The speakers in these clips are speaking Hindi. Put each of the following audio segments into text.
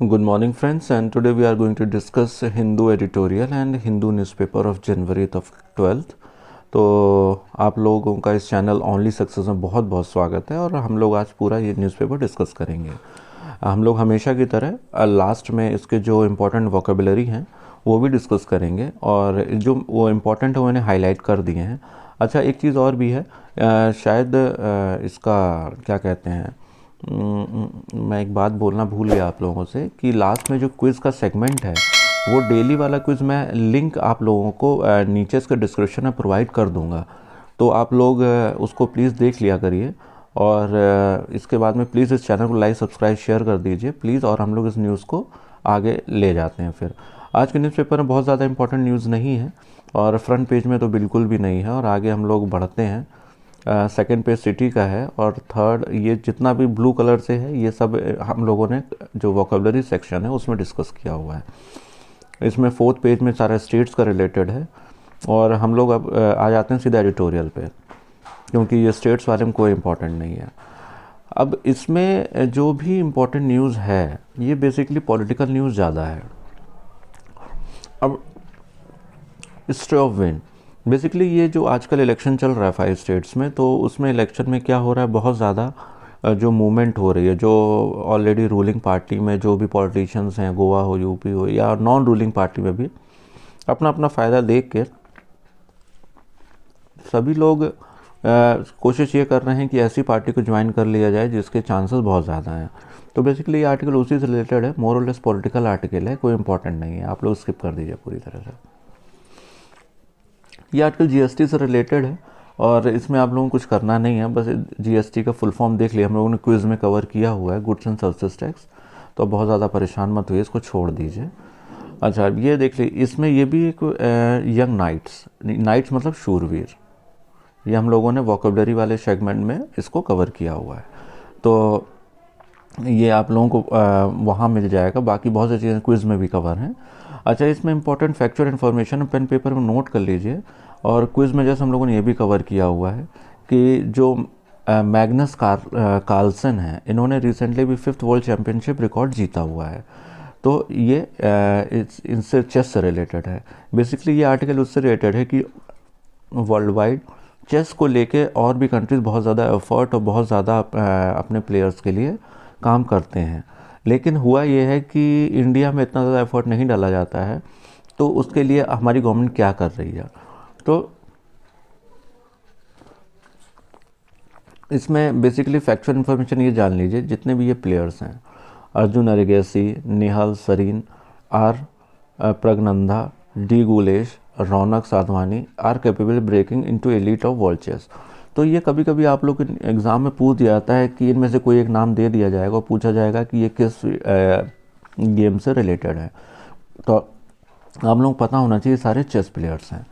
Good morning, friends, and today we are going to discuss Hindu editorial and Hindu newspaper of January of 12th। तो आप लोगों का इस चैनल ओनली सक्सेस में बहुत बहुत स्वागत है और हम लोग आज पूरा ये न्यूज़पेपर डिस्कस करेंगे। हम लोग हमेशा की तरह लास्ट में इसके जो इम्पोर्टेंट वोकेबलरी हैं वो भी डिस्कस करेंगे और जो वो इम्पोर्टेंट है वो इन्हें हाईलाइट कर दिए हैं। अच्छा, एक चीज़ और भी है, शायद इसका क्या कहते हैं, मैं एक बात बोलना भूल गया आप लोगों से कि लास्ट में जो क्विज़ का सेगमेंट है वो डेली वाला क्विज़ मैं लिंक आप लोगों को नीचे इसके डिस्क्रिप्शन में प्रोवाइड कर दूंगा, तो आप लोग उसको प्लीज़ देख लिया करिए। और इसके बाद में प्लीज़ इस चैनल को लाइक सब्सक्राइब शेयर कर दीजिए प्लीज़, और हम लोग इस न्यूज़ को आगे ले जाते हैं। फिर आज के न्यूज़पेपर में बहुत ज़्यादा इंपॉर्टेंट न्यूज़ नहीं है और फ्रंट पेज में तो बिल्कुल भी नहीं है, और आगे हम लोग बढ़ते हैं। सेकंड पेज सिटी का है और थर्ड ये जितना भी ब्लू कलर से है ये सब हम लोगों ने जो वोकेबलरी सेक्शन है उसमें डिस्कस किया हुआ है। इसमें फोर्थ पेज में सारा स्टेट्स का रिलेटेड है और हम लोग अब आ जाते हैं सीधा एडिटोरियल पे, क्योंकि ये स्टेट्स वाले में कोई इम्पोर्टेंट नहीं है। अब इसमें जो भी इम्पोर्टेंट न्यूज़ है ये बेसिकली पॉलिटिकल न्यूज़ ज़्यादा है। अब हिस्ट्री ऑफ विन, बेसिकली ये जो आजकल इलेक्शन चल रहा है 5 स्टेट्स में, तो उसमें इलेक्शन में क्या हो रहा है, बहुत ज़्यादा जो मूवमेंट हो रही है, जो ऑलरेडी रूलिंग पार्टी में जो भी पॉलिटिशियंस हैं, गोवा हो, यूपी हो, या नॉन रूलिंग पार्टी में भी अपना अपना फ़ायदा देख के सभी लोग कोशिश ये कर रहे हैं कि ऐसी पार्टी को ज्वाइन कर लिया जाए जिसके चांसेस बहुत ज़्यादा हैं। तो बेसिकली ये आर्टिकल उसी से रिलेटेड है, मोर और लेस पॉलिटिकल आर्टिकल है, कोई इंपॉर्टेंट नहीं है, आप लोग स्किप कर दीजिए पूरी तरह से। ये आर्टिकल जीएसटी से रिलेटेड है और इसमें आप लोगों को कुछ करना नहीं है, बस जीएसटी का फुल फॉर्म देख लिया, हम लोगों ने क्विज़ में कवर किया हुआ है, गुड्स एंड सर्विसेज टैक्स, तो बहुत ज़्यादा परेशान मत हुई, इसको छोड़ दीजिए। अच्छा, ये देख लीजिए, इसमें ये भी एक यंग नाइट्स, नाइट्स मतलब शूरवीर, ये हम लोगों ने वोकेबलरी वाले सेगमेंट में इसको कवर किया हुआ है, तो ये आप लोगों को वहाँ मिल जाएगा। बाकी बहुत सी चीज़ें क्विज़ में भी कवर हैं। अच्छा, इसमें important factual information pen paper में नोट कर लीजिए, और क्विज़ में जैसे हम लोगों ने ये भी कवर किया हुआ है कि जो मैग्नस कार्लसन है, इन्होंने रिसेंटली भी 5th वर्ल्ड चैम्पियनशिप रिकॉर्ड जीता हुआ है, तो ये इनसे चेस से रिलेटेड है। बेसिकली ये आर्टिकल उससे रिलेटेड है कि वर्ल्ड वाइड चेस को लेके और भी कंट्रीज़ बहुत ज़्यादा एफर्ट और बहुत ज़्यादा अपने प्लेयर्स के लिए काम करते हैं, लेकिन हुआ ये है कि इंडिया में इतना ज़्यादा एफर्ट नहीं डाला जाता है, तो उसके लिए हमारी गवर्नमेंट क्या कर रही है। तो इसमें बेसिकली फैक्चुअल इन्फॉर्मेशन ये जान लीजिए, जितने भी ये प्लेयर्स हैं, Arjun Erigaisi, Nihal Sarin, R Praggnanandhaa, D Gukesh, Raunak Sadhwani are capable breaking into elite of world chess. तो ये कभी कभी आप लोग एग्ज़ाम में पूछ दिया जाता है कि इनमें से कोई एक नाम दे दिया जाएगा और पूछा जाएगा कि ये किस गेम से रिलेटेड है, तो आप लोग पता होना चाहिए सारे चेस प्लेयर्स हैं।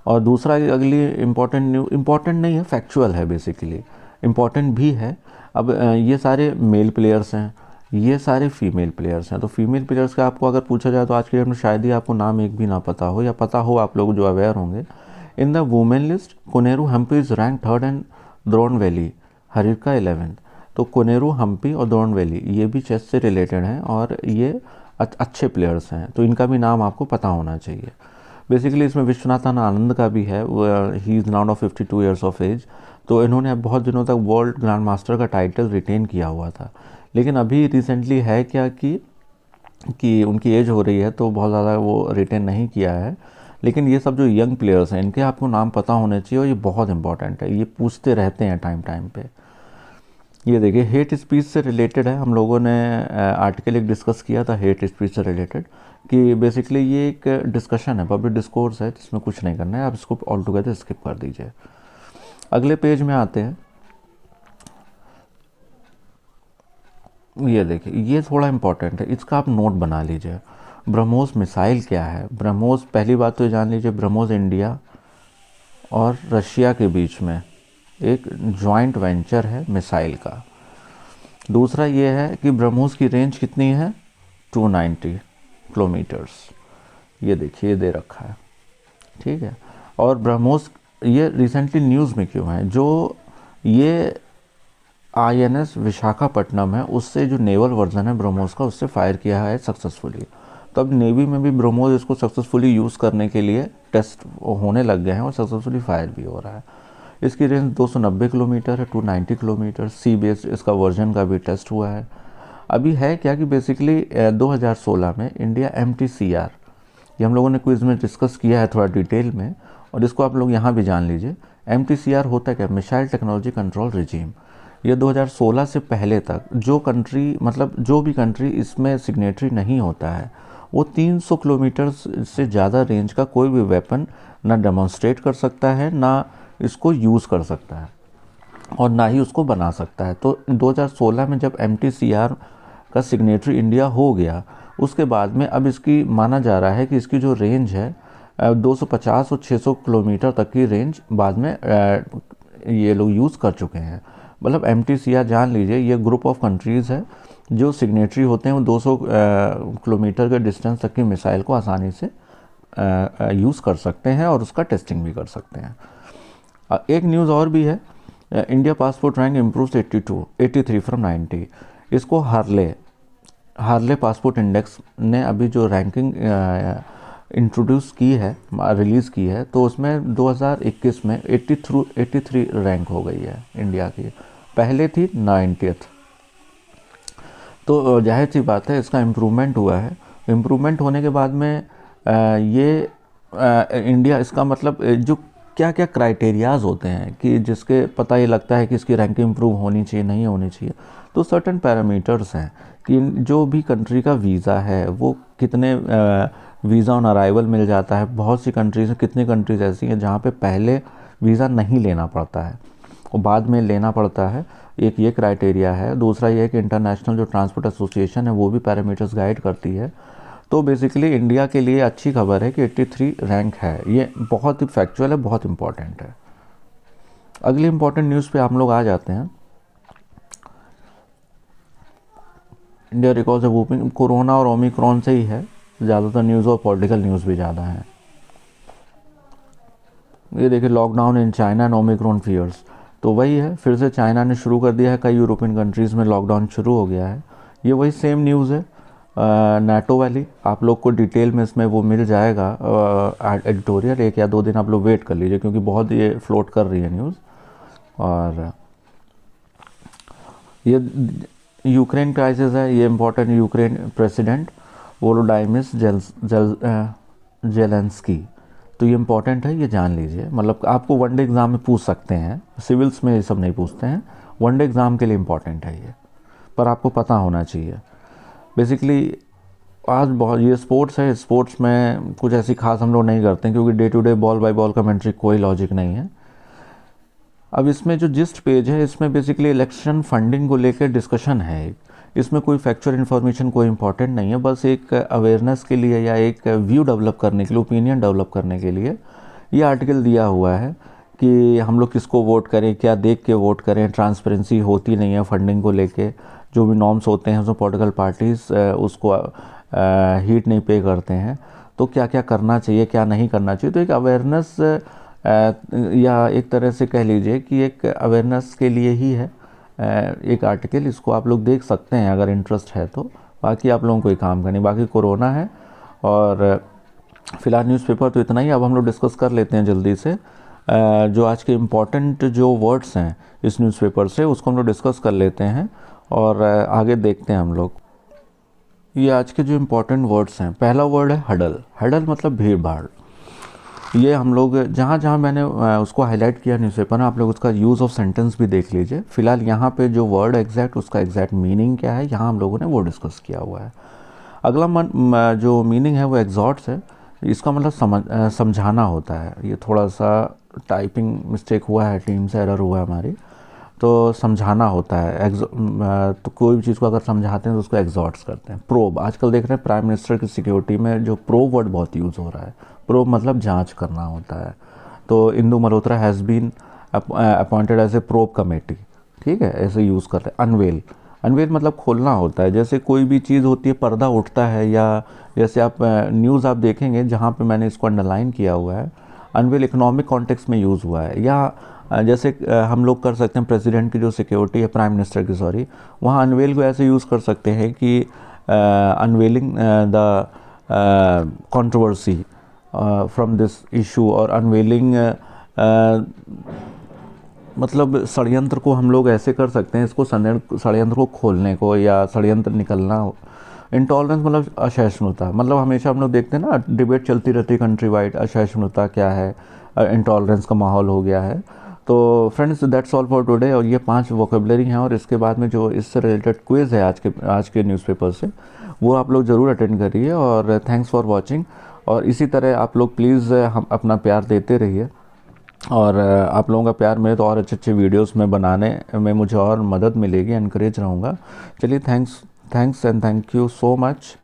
और दूसरा अगली इम्पॉर्टेंट नहीं है, फैक्चुअल है, बेसिकली इम्पॉर्टेंट भी है। अब ये सारे मेल प्लेयर्स हैं, ये सारे फीमेल प्लेयर्स हैं, तो फीमेल प्लेयर्स का आपको अगर पूछा जाए तो आज के डेट में शायद ही आपको नाम एक भी ना पता हो, या पता हो आप लोग जो अवेयर होंगे। In the women list Koneru Humpy is rank 3rd and Dronavalli Harika 11th। तो कोनेरू हम्पी और द्रोण वैली ये भी चेस से रिलेटेड हैं और ये अच्छे प्लेयर्स हैं, तो इनका भी नाम आपको पता होना चाहिए। बेसिकली इसमें विश्वनाथन आनंद का भी है, he is now 52 years of age, तो इन्होंने अब बहुत दिनों तक वर्ल्ड ग्रैंड मास्टर का टाइटल रिटेन किया हुआ था, लेकिन अभी रिसेंटली है क्या कि उनकी एज हो रही है तो बहुत ज़्यादा वो रिटेन नहीं किया है। लेकिन ये सब जो यंग प्लेयर्स हैं इनके आपको नाम पता होने चाहिए और ये बहुत इंपॉर्टेंट है, ये पूछते रहते हैं टाइम टाइम पे। ये देखिए, हेट स्पीच से रिलेटेड है, हम लोगों ने आर्टिकल एक डिस्कस किया था हेट स्पीच से रिलेटेड, कि बेसिकली ये एक डिस्कशन है, पब्लिक डिस्कोर्स है, जिसमें कुछ नहीं करना है, आप इसको ऑल टुगेदर स्किप कर दीजिए। अगले पेज में आते हैं, ये देखिए, ये थोड़ा इंपॉर्टेंट है, इसका आप नोट बना लीजिए। ब्रह्मोस मिसाइल क्या है? ब्रह्मोस, पहली बात तो जान लीजिए, ब्रह्मोस इंडिया और रशिया के बीच में एक जॉइंट वेंचर है मिसाइल का। दूसरा ये है कि ब्रह्मोस की रेंज कितनी है, 290 किलोमीटर्स, ये देखिए, ये दे रखा है, ठीक है। और ब्रह्मोस ये रिसेंटली न्यूज़ में क्यों है, जो ये INS विशाखापट्टनम है उससे जो नेवल वर्जन है ब्रह्मोस का उससे फायर किया है सक्सेसफुली। तो अब नेवी में भी ब्रह्मोस इसको सक्सेसफुली यूज़ करने के लिए टेस्ट होने लग गए हैं और सक्सेसफुली फायर भी हो रहा है। इसकी रेंज 290 किलोमीटर है, 290 किलोमीटर। सी बेस्ड इसका वर्जन का भी टेस्ट हुआ है। अभी है क्या कि बेसिकली 2016 में इंडिया MTCR, ये हम लोगों ने क्विज़ में डिस्कस किया है थोड़ा डिटेल में, और इसको आप लोग यहाँ भी जान लीजिए। MTCR होता है क्या, मिसाइल टेक्नोलॉजी कंट्रोल रिजीम। ये 2016 से पहले तक जो कंट्री, मतलब जो भी कंट्री इसमें सिग्नेटरी नहीं होता है, वो 300 किलोमीटर से ज़्यादा रेंज का कोई भी वेपन ना डेमोन्स्ट्रेट कर सकता है, ना इसको यूज़ कर सकता है, और ना ही उसको बना सकता है। तो 2016 में जब MTCR का सिग्नेटरी इंडिया हो गया, उसके बाद में अब इसकी माना जा रहा है कि इसकी जो रेंज है 250 और 600 किलोमीटर तक की रेंज बाद में ये लोग यूज़ कर चुके हैं। मतलब MTCR जान लीजिए ये ग्रुप ऑफ कंट्रीज़ है जो सिग्नेटरी होते हैं, वो 200 किलोमीटर के डिस्टेंस तक की मिसाइल को आसानी से यूज़ कर सकते हैं और उसका टेस्टिंग भी कर सकते हैं। एक न्यूज़ और भी है, India passport rank improve 83 from 90। इसको हार्ले पासपोर्ट इंडेक्स ने अभी जो रैंकिंग इंट्रोड्यूस की है, रिलीज़ की है, तो उसमें 2021 में 83 रैंक हो गई है इंडिया की, पहले थी 90th। तो जाहिर सी बात है इसका इम्प्रूवमेंट हुआ है। इम्प्रूवमेंट होने के बाद में इंडिया, इसका मतलब जो क्या क्या क्राइटेरियाज़ होते हैं कि जिसके पता ये लगता है कि इसकी रैंकिंग इम्प्रूव होनी चाहिए नहीं होनी चाहिए, तो सर्टेन पैरामीटर्स हैं कि जो भी कंट्री का वीज़ा है वो कितने वीज़ा ऑन अराइवल मिल जाता है। बहुत सी कंट्रीज़, कितनी कंट्रीज़ ऐसी हैं जहाँ पे पहले वीज़ा नहीं लेना पड़ता है और बाद में लेना पड़ता है, एक ये क्राइटेरिया है। दूसरा ये है कि इंटरनेशनल जो ट्रांसपोर्ट एसोसिएशन है वो भी पैरामीटर्स गाइड करती है। तो बेसिकली इंडिया के लिए अच्छी खबर है कि 83 रैंक है, ये बहुत ही फैक्चुअल है, बहुत इंपॉर्टेंट है। अगली इंपॉर्टेंट न्यूज़ पे हम लोग आ जाते हैं। इंडिया रिकॉर्ड्स वूपिंग, कोरोना और ओमिक्रॉन से ही है ज़्यादातर न्यूज़, और पॉलिटिकल न्यूज़ भी ज़्यादा है। ये देखिए, lockdown in China and Omicron fears, तो वही है, फिर से चाइना ने शुरू कर दिया है, कई यूरोपियन कंट्रीज़ में लॉकडाउन शुरू हो गया है। ये वही सेम न्यूज़ है नेटो वाली, आप लोग को डिटेल में इसमें वो मिल जाएगा एडिटोरियल, 1 या 2 दिन आप लोग वेट कर लीजिए क्योंकि बहुत ये फ्लोट कर रही है न्यूज़। और ये यूक्रेन क्राइसिस है, ये इम्पोर्टेंट, यूक्रेन प्रेसिडेंट वोलोडाइमिर जेलेंस्की, तो ये इम्पोर्टेंट है, ये जान लीजिए। मतलब आपको वनडे एग्ज़ाम में पूछ सकते हैं, सिविल्स में ये सब नहीं पूछते हैं, वनडे एग्ज़ाम के लिए इम्पोर्टेंट है ये, पर आपको पता होना चाहिए। बेसिकली आज बहुत ये स्पोर्ट्स है, स्पोर्ट्स में कुछ ऐसी खास हम लोग नहीं करते हैं क्योंकि day to day ball by ball commentary कोई लॉजिक नहीं है। अब इसमें जो जिस्ट पेज है, इसमें बेसिकली इलेक्शन फंडिंग को लेकर डिस्कशन है। इसमें कोई फैक्चुअल इन्फॉर्मेशन कोई इंपॉर्टेंट नहीं है, बस एक अवेयरनेस के लिए या एक व्यू डेवलप करने के लिए, ओपिनियन डेवलप करने के लिए ये आर्टिकल दिया हुआ है कि हम लोग किसको वोट करें, क्या देख के वोट करें। ट्रांसपेरेंसी होती नहीं है फंडिंग को लेके, जो भी नॉर्म्स होते हैं उसमें पॉलिटिकल पार्टीज़ उसको हीट नहीं पे करते हैं। तो क्या क्या करना चाहिए, क्या नहीं करना चाहिए, तो एक अवेयरनेस या एक तरह से कह लीजिए कि एक अवेयरनेस के लिए ही है एक आर्टिकल। इसको आप लोग देख सकते हैं अगर इंटरेस्ट है तो। बाकी आप लोगों को ही काम करनी, बाकी कोरोना है। और फिलहाल न्यूज़पेपर तो इतना ही। अब हम लोग डिस्कस कर लेते हैं जल्दी से जो आज के इम्पॉर्टेंट जो वर्ड्स हैं इस न्यूज़पेपर से, उसको हम लोग डिस्कस कर लेते हैं और आगे देखते हैं हम लोग। ये आज के जो इम्पोर्टेंट वर्ड्स हैं, पहला वर्ड है हडल। हडल मतलब भीड़ भाड़। ये हम लोग जहाँ जहाँ मैंने उसको हाईलाइट किया न्यूज़पेपर में, आप लोग उसका यूज़ ऑफ सेंटेंस भी देख लीजिए। फिलहाल यहाँ पे जो वर्ड एग्जैक्ट, उसका एग्जैक्ट मीनिंग क्या है, यहाँ हम लोगों ने वो डिस्कस किया हुआ है। अगला जो मीनिंग है वो एग्जॉर्ट्स है। इसका मतलब समझाना होता है। ये थोड़ा सा टाइपिंग मिस्टेक हुआ है, टीम से एरर हुआ है हमारी, तो समझाना होता है। तो कोई भी चीज़ को अगर समझाते हैं तो उसको एग्जॉर्ट्स करते हैं। प्रोब, आजकल देख रहे हैं प्राइम मिनिस्टर की सिक्योरिटी में जो प्रोब वर्ड बहुत यूज़ हो रहा है। प्रोब मतलब जांच करना होता है। तो Indu Malhotra has been appointed as a probe committee, ठीक है, ऐसे यूज़ कर रहे हैं। अनवेल, अनवेल मतलब खोलना होता है। जैसे कोई भी चीज़ होती है, पर्दा उठता है, या जैसे आप न्यूज़ आप देखेंगे जहाँ पे मैंने इसको अंडरलाइन किया हुआ है, अनवेल इकोनॉमिक कॉन्टेक्स्ट में यूज़ हुआ है। या जैसे हम लोग कर सकते हैं प्रेसिडेंट की जो सिक्योरिटी है, प्राइम मिनिस्टर की सॉरी, वहाँ अनवेल को ऐसे यूज़ कर सकते हैं कि unveiling the controversy from this issue, और अनवेलिंग मतलब षड्यंत्र को हम लोग ऐसे कर सकते हैं, इसको षड्यंत्र को खोलने को या षड्यंत्र निकलना। इंटॉलरेंस मतलब असहिष्णुता, मतलब हमेशा हम लोग देखते हैं ना, डिबेट चलती रहती है कंट्री वाइड, असहिष्णुता क्या है, इंटॉलरेंस का माहौल हो गया है। तो friends that's all for today, और ये 5 वोकेबलरी हैं, और इसके बाद में जो इससे रिलेटेड क्विज़ है आज के न्यूज़पेपर से, वो आप लोग ज़रूर अटेंड करिए। और थैंक्स फॉर वॉचिंग, और इसी तरह आप लोग प्लीज़ हम अपना प्यार देते रहिए, और आप लोगों का प्यार मेरे तो और अच्छे अच्छे वीडियोस में बनाने में मुझे और मदद मिलेगी, एनकरेज रहूँगा। चलिए, thanks and thank you so much.